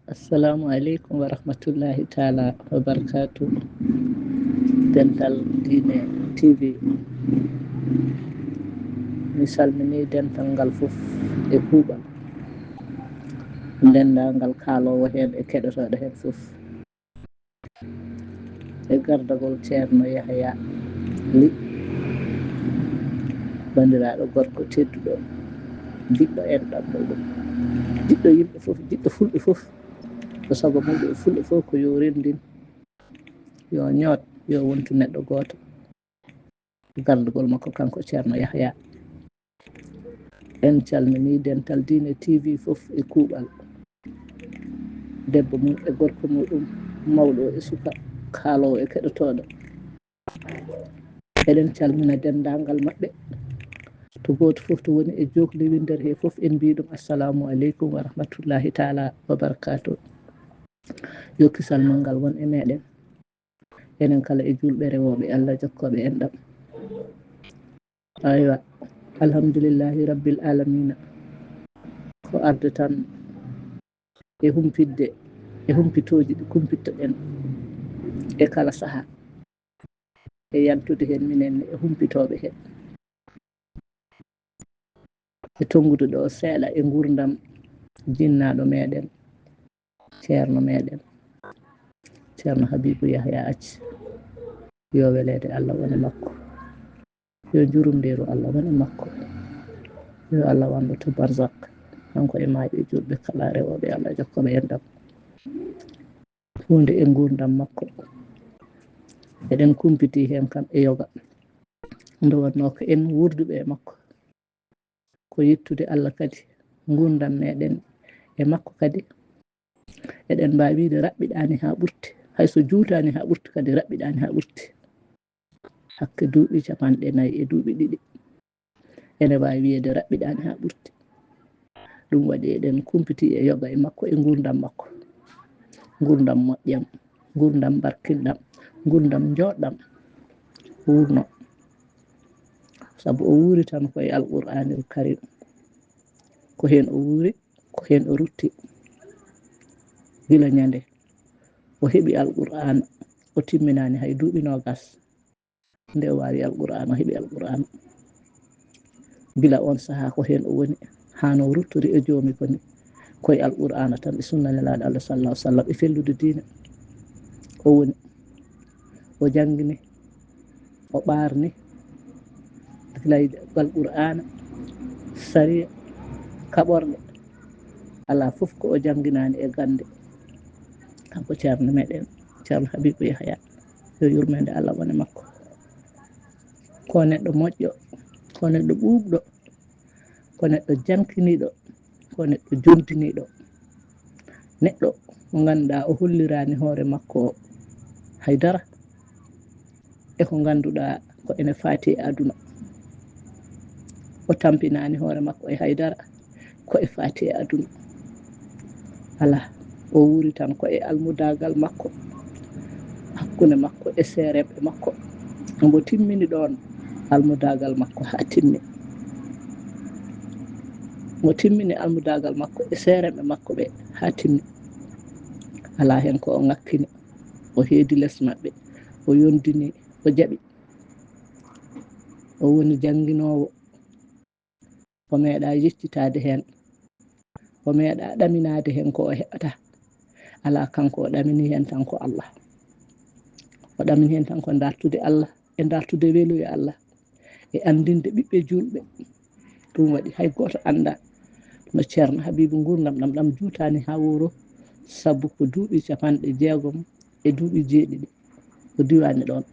Assalamu aleykum wa rahmatullahi taala wa barakatu. Dental Diine TV mi salmini dental ngal fof e kuuɓal dendagal kaalowo hen e keɗotoɗo hen fof e gardagol ceerno Yahya Ly, bandiraɗo gorko tedduɗo jiɗɗo enɗam muɗum, jiɗɗo yimɓe fof, jiɗɗo fulɓe fof. Ko sago muɗum e fulɓe fof ko yo rendin, yo ñoot, yo wontu neɗɗo goto. Gardugol makko kanko ceerno Yahya. En calmini Dental Diine TV fof e kuuɓal, debbo mum e gorko muɗum, mawɗo e suka, kaalowo e keɗotoɗo. Eɗen calmina dendagal maɓɓe, to goto fof to woni e jokliwi nder he fof en mbiɗum assalamu aleykum wa rahmatullahi taala wa barakatuh. Yo kisalmol ngal won e meɗen, enen kala e julɓe rewoɓe Allah jokkoɓe enɗam. Aywa, alhamdulillahi rabbil alamina. Ko arde tan e humpidde e humpitoji ɗi kumpitta ɗen e kala saaha, e yantude hen minenne e humpitoɓe hen, e tongude ɗo seeɗa e gurdam jinnaɗo meɗen, ceerno meɗen, ceerno Habibou Yahya Acci. Yo welede Allah wone makko, yo jurumderu Allah wone makko, yo Allah wanmo to barzak, kanko e maaɓe julɓe kala rewoɓe Allah jokkoɓe enɗam hunde e gurdam makko. Eɗen kumpiti hen kam e yoga, nde wonno ko en wurduɓe e makko, ko yettude Allah kadi gurdam meɗen e makko kadi eɗen mbawi wiide raɓɓiɗani ha ɓurti, hayso juutani ha ɓurti kadi raɓɓiɗani ha ɓurti. Hakke duuɓi 4 e duuɓi 2 ene wawi wiide raɓɓiɗani ha ɓurti. Ɗum waɗi eɗen kumpiti e yoga e makko e gurdam makko, gurdam moƴƴam, gurdam barkinɗam, gurdam joɗɗam wurno, saabu o wuuri tan koye Alqur'anil Karim, ko hen o wuuri, ko hen o rutti. Gila ñande o heeɓi Alqur'an, o timminani hay duuɓi 20 nde o wawi Alqur'an, o heeɓi Alqur'an. Gila on saaha ko hen o woni hano ruttori e joomi koni koye Alqur'ana tan e sunna nelaɗo Allah sallallahu alaihi wasallam e fellude diina o woni. O jangini, o ɓarni gilayde Alqur'ana, sariya, kaɓorɗe, ala fof ko o janginani e gande. Kanko ceerno meɗen ceerno Habibou Yahya, yo yurmede Allah wone makko. Ko neɗɗo moƴƴo, ko neɗɗo ɓuuɓɗo, ko neɗɗo jankiniɗo, ko neɗɗo jontiniɗo, neɗɗo mo ganduɗa o hollirani hoore makko haydara eko ganduɗa ko ene faati e aduna, o tampinani hoore makko e haydara ko e faati e aduna. Ala, o wuuri tan ko e almudagal makko hakkude makko e seereɓe makko, omo timmini ɗon almudagal makko ha timmi. Mo timmini almudagal makko e seereɓe makko ɓe ha timmi. Ala hen ko o ngakkini, o heedi less maɓɓe, o yondini, o jaɓi. O woni janguinowo, o meeɗa yeccitade hen, o meeɗa ɗaminade hen ko o heɓata. Ala, kanko o ɗamini hen tan ko Allah, o ɗamini hen tan ko dartude Allah e dartude weluye Allah e andinde ɓiɓɓe julɓe. Ɗum waɗi hay goto anda no ceerno Habibou gurdam ɗam juutani ha wuro, saabu ko duuɓi 60 e duuɓi 7 ko diwani ɗon.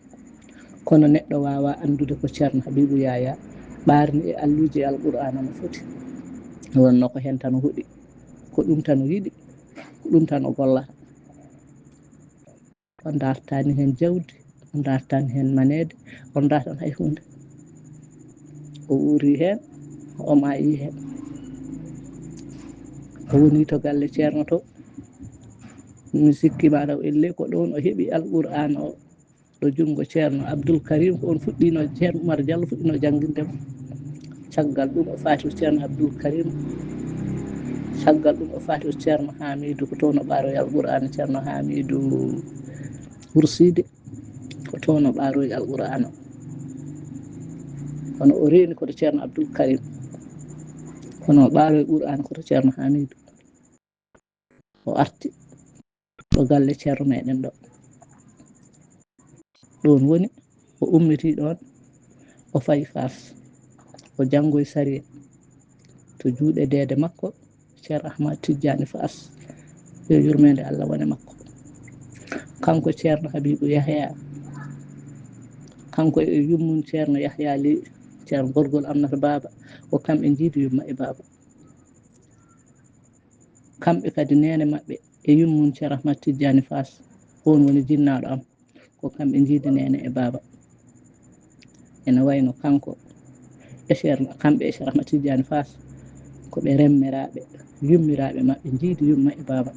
Kono neɗɗo wawa andude ko ceerno Habibou Yahya ɓarni e alluje Alqur'ana no foti. Wonno ko hen tan huuɗi, ko ɗum tan o yiɗi, ko ɗum tan o gollata. O dartani hen jawdi, o dartani hen manede, on dartani hay hunde. O wuuri hen, o maayi hen. O woni to galle ceerno to, mi sikki mataw elle ko ɗon o heeɓi Alqur'an o ɗo jungo ceerno Abdoul Karim, ko on fuɗɗino, ceerno Oumar Diallo fuɗɗino janguindemo. Caggal ɗum o faati ceerno Abdoul Karim caggal ɗum o fati o ceerno Hamidou ko toon o ɓaaroyal Qur'ana ceerno Hamidou Wurside ko toon o ɓaaroyal Qur'ana kono o reeni koto ceerno Abdoul Karim kono o ɓaaroy Qur'ana koto ceerno Hamidou o arti ɗo galle ceerno meɗen ɗo ɗon woni o ummiti ɗon o fayi Fas o janngoy sariya to juuɗe dede makko ceerno Ahmad Tidiane Fas yo yurmede Allah wone makko kanko ceerno Habibou Yahya kanko e yummum ceerno Yahya Ly ceerno gorgol Amnata Baba ko kamɓe jiidi yumma e Baba kamɓe kadi nene maɓɓe e yummum ceerno Ahmad Tidiane Fas on woni jinnaɗo am ko kamɓe jiidi nene e Baba ene wayno kanko e ceerno kamɓe e ceerno Ahmad Tidiane Fas ko ɓe remmiraɓe yummiraɓe maɓɓe jiidi yumma e Baba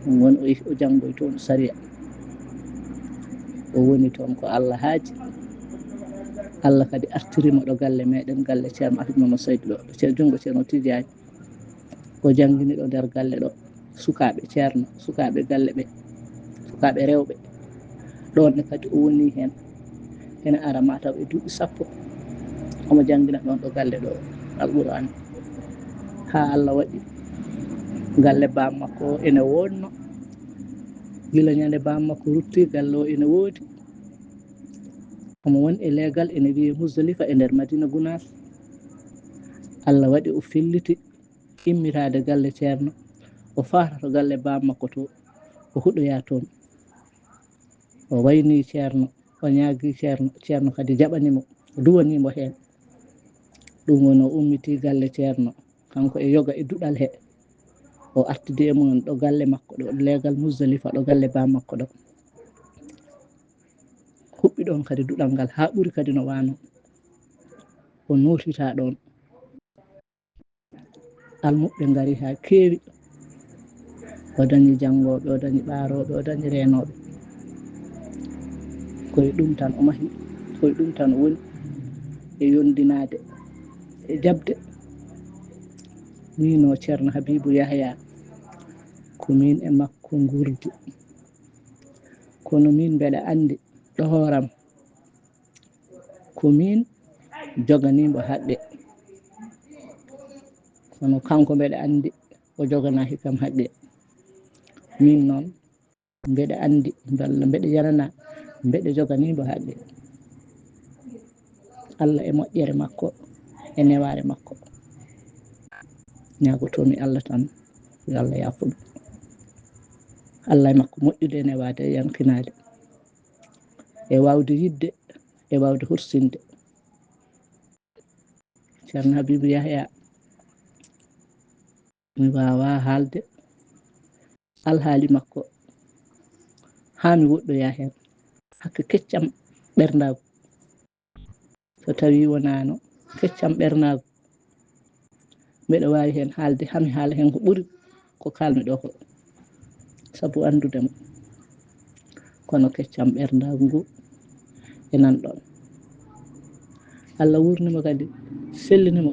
ɗum woni o yehi o janngoy toon sariya o woni toon ko Allah haaji Allah kadi artirimo ɗo galle meɗen galle ceerno Ahmad Mamadou Saydou ɗo ceerno junngo ceerno Tidiane o janngini ɗo nder galle ɗo sukaɓe ceerno sukaɓe galle ɓe sukaɓe rewɓe ɗonne kadi o woni hen ene ara mataw e duuɓi 10 omo janngina ɗon ɗo galle ɗo Alqur'an ha Allah waɗi galle bammakko o ene wonno gila ñande bammakko rutti galle o ene woodi omo woni e leegal ene wiye Muzdalifa e nder Madina Gounass Allah waɗi o felliti immitade galle ceerno o fata to galle bammakko to o huɗoya toon o wayni ceerno o ñaagui ceerno ceerno kadi jaɓanimo duwanimo hen ɗum woni o ummiti galle ceerno kanko e yoga e duɗal he o artide e mumen ɗo galle makko ɗo leegal Muzdalifa ɗo galle bammakko ɗo huɓɓi ɗon kadi duɗal ngal ha ɓuuri kadi no wano o notita ɗon almuɓe ngari ha keewi o dañi janngoɓe o dañi ɓaaroɓe o dañi renoɓe koye ɗum tan o mahi koye ɗum tan o woni e yondinade e jabde mino ceerno Habibou Yahya ko min e makko gurdi kono min mbeɗa andi ɗo hooram ko min joganimo haqqe kono kanko mbeɗa andi o jogana hikam haqqe min noon mbeɗa andi walla mbeɗa yanana mbeɗa joganimo haqqe Allah e moƴƴere makko e neware makko ñagotomi Allah tan yo Allah yafuɗum Allah e makko moƴƴude e newade e yankinade e wawde yidde e wawde hursinde ceerno Habibou Yahya mi wawa haalde alhaali makko ha mi woɗɗoya hen hakke keccam ɓerdagu so tawi wonano keccam ɓernagu mbeɗa wawi hen haalde hami haala hen ko ɓuuri ko kalmi ɗo ko saabu andudemo kono keccam ɓerdagu ngu e nanɗon Allah wurnimo kadi sellinimo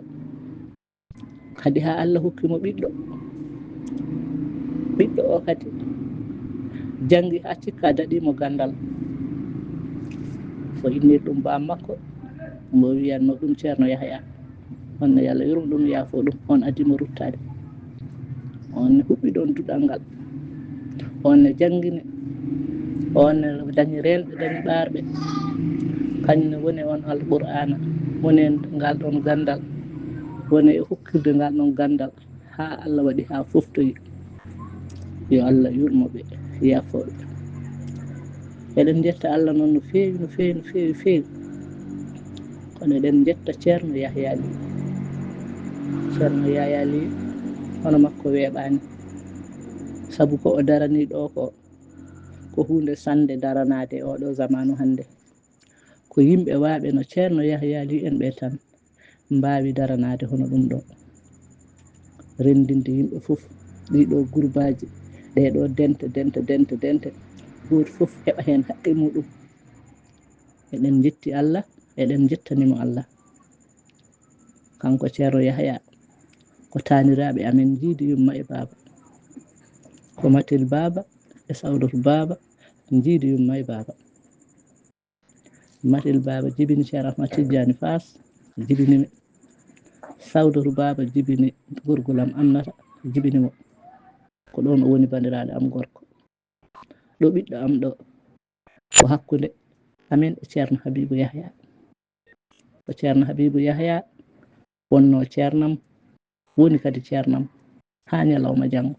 kadi ha Allah hokkimo ɓiɗɗo o kadi jangi ha cikka daɗimo gandal o innir ɗum bammakko mo wiyanno ɗum ceerno Yahya on ne Allah yurmo ɗum yaafo ɗum on adimo ruttade on ne huɓɓi ɗon duɗal ngal on ne janggini on ne dañi relɓe dañi ɓarɓe kañum woni on Alqur'ana woni ngal ɗon gandal woni e hokkirde ngal ɗon gandal ha Allah waɗi ha foftoyi yo Allah yurmoɓe yaafoɓe eɗen jetta Allah noon no fewi no fewi no fewi fewi kono eɗen jetta ceerno Yahya Ly ceerno Yahya Ly hono makko weeɓani saabu ko o darani ɗo ko hunde sande daranade e oɗo zamanu hande ko yimɓe waaɓe no ceerno Yahya Ly en ɓe tan mbawi daranade hono ɗum ɗo rendinde yimɓe foof ɗiɗo gurbaji ɗeɗo dente goto foof heɓa hen haqqe muɗum eɗen jetti Allah eɗen jettanimo Allah kanko ceerno Yahya ko taniraɓe amen jiidi yumma e baba, ko Matil baba e Sawdatu baba jiidi yumma e baba. Matil baba jibini Cheikh Ahmad Tidiane Fass, jibinimi. Sawdatu baba jibini gorgolam Aminata, jibinimo. Ko ɗon o woni bandiraɗo am gorko. Ɗo ɓiɗɗo am ɗo ko hakkude amen e ceerno Habibou Yahya. Ko ceerno Habibou Yahya wonno ceernam, woni kadi ceernam ha ñalawma janngo.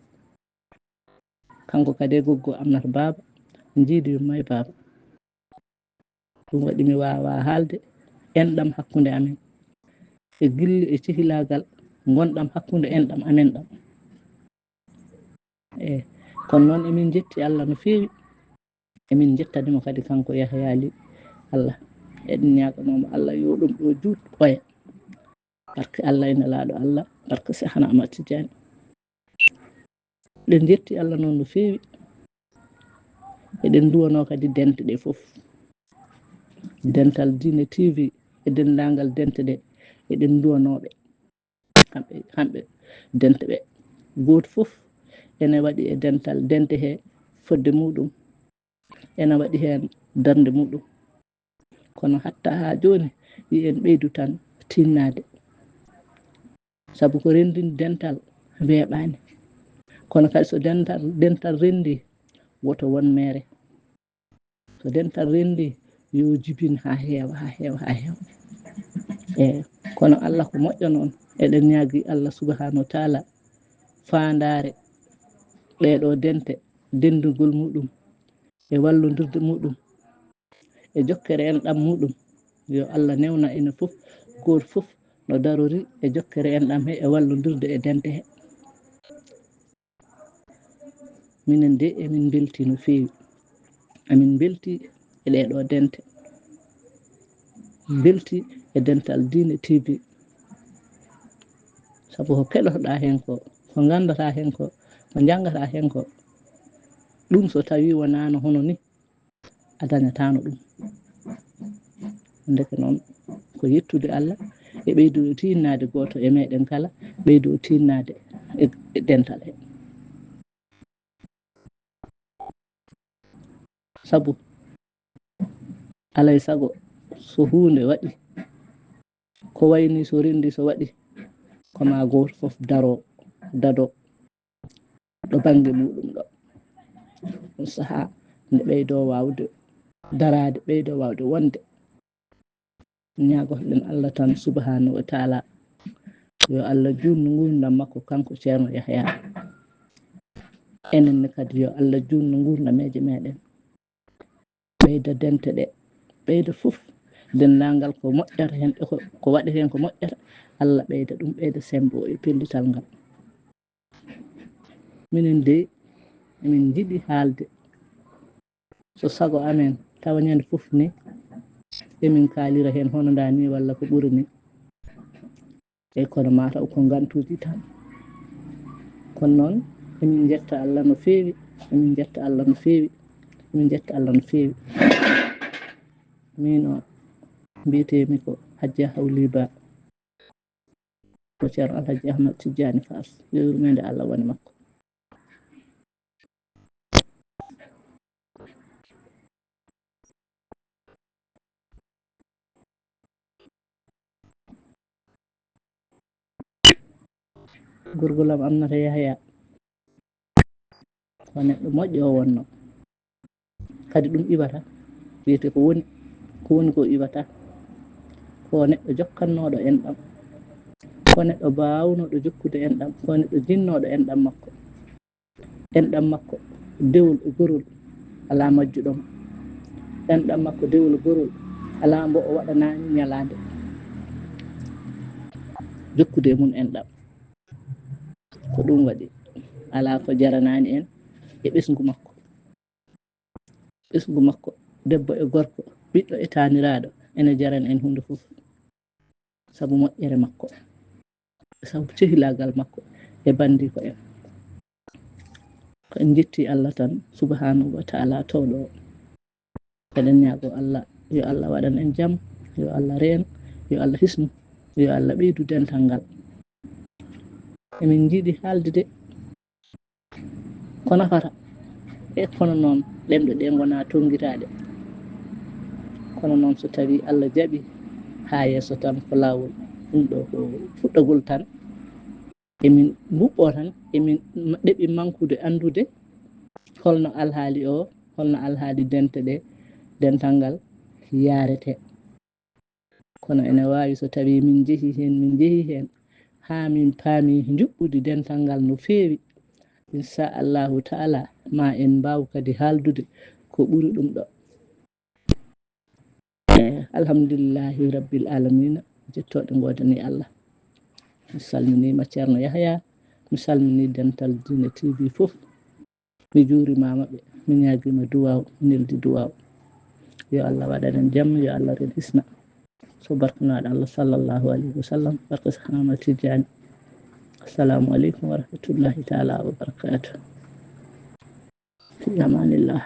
Kanko kadi e goggo Aminata baba jiidi yumma e baba. Ɗum waɗi mi wawa haalde enɗam hakkunde amen e gilli e cehilagal gonɗam hakkunde enɗam amen ɗam. Kono noon emin jetti Allah no feewi, emin jettadimo kadi kanko Yahya Ly. Allah eɗen ñagonomo Allah yo ɗum ɗo juut ɓoya, barke Allah e nelaɗo Allah, barke Cheikhna Ahmad Tidiane. Eɗen jetti Allah noon no feewi, eɗen duwano kadi dente ɗe fof, dental Dine TV e dendagal dente ɗe eɗen duwanoɓe hamɓe dente ɓe goto fof ene waɗi e dental dente he fodde muɗum, ene waɗi hen darde muɗum. Kono hatta ha joni yiyen ɓeydu tan tinnade, saabu ko rendini dental weeɓani. Kono kadi so dental rendi woto won mere, so dental rendi yo jibin ha heewa ha heewa ha heewa. Kono Allah ko moƴƴo noon, eɗen ñaagui Allah subhanahu wa taala fandare ɗeɗo dente, dendugol muɗum e wallodirde muɗum e jokkere enɗam muɗum, yo Allah newna ene fof goto fof no darori e jokkere enɗam he e wallodirde e dente he. Minen de emin belti no feewi, amin belti e ɗeɗo dente, belti e dental Dine TV, saabu ko keɗotoɗa hen ko gandata hen ko janggata hen ko, ɗum so tawi wonano hono ni a dañatano ɗum. Ndeke noon ko yettude Allah e ɓeydude tinnade goto e meɗen kala, ɓeydo tinnade e dental he. Sabu alay sago so hunde waɗi ko wayni so rendi so waɗi koma goto fof dado ɗo banggue muɗum ɗo. Ɗum saaha nde ɓeydo wawde darade, ɓeydo wawde wonde. Ñagotoɗen Allah tan subhanahu wa taala yo Allah junnu gurdam makko kanko ceerno Yahya. Enenne kadi yo Allah junnu gurdameje meɗen, ɓeyda dente ɗe, ɓeyda fof dendagal ko moƴƴata hen e ko waɗi hen ko moƴƴata, Allah ɓeyda ɗum, ɓeyda sembo e pellital ngal. Minen de emin jiɗi haalde so sago amen tawa ñande fof ni emin kalira hen hono dani walla ko ɓuri ni, e kono mataw ko gantuji tan. Kono noon emin jetta Allah no feewi, emin jetta Allah no feewi, emin jetta Allah no feewi. Min o mbiyetemi ko Hajja Hawly Ba, ko ceerno Alhaji Ahmad Tidiane Fass, yo yurmede Allah wone makko. Gorgolam Aminata Yahya ko neɗɗo moƴƴo o wonno, kadi ɗum iwata, wiyete ko woni ko iwata, ko neɗɗo jokkannoɗo enɗam, ko neɗɗo bawnoɗo jokkude enɗam, ko neɗɗo jinnoɗo enɗam makko. Enɗam makko dewol e gorol ala majjuɗom, enɗam makko dewol gorol ala mbo o waɗanani ñalade jokkude e mum enɗam. Ko ɗum waɗi ala ko jaranani en e ɓesgu makko. Ɓesgu makko debbo e gorko, ɓiɗɗo e taniraɗo ene jarana en hunde fof, saabu moƴƴere makko, saabu cehilagal makko e bandi ko en. Ko en jetti Allah tan subhanahu wa taala towɗo o. Eɗen ñaago Allah yo Allah waɗan en jaam, yo Allah reen, yo Allah hisnu, yo Allah ɓeydu dental ngal. emin jiiɗi haaldude ko nafata e kono noon ɗemɗe ɗe gona tonguitaɗe kono noon so tawi Allah jaaɓi ha yesso tan ko lawol ɗum ɗo ko fuɗɗagol tan emin mbuɓɓo tan emin ɗeɓi mankude andude holno alhaali o holno alhaali dente ɗe dental ngal yarete kono ene wawi so tawi min jeehi hen ha min paami juɓɓude dental ngal no feewi inchallahu taala ma en mbaw kadi haaldude ko ɓuri ɗum ɗo alhamdulillahi rabbil alamina jettoɗe godani Allah mi salminima ceerno Yahya mi salmini dental Dina TV fof mi juurimama ɓe mi ñaguima duwaw neldi duwaw yo Allah waɗanen jaam yo Allah ren hisna so barkanaɗo Allah sallllahu alayhi wa sallam barka Ahmad Tidiane assalamu aleykum wa rahmatullahi taala wa barakatuh fi amanillah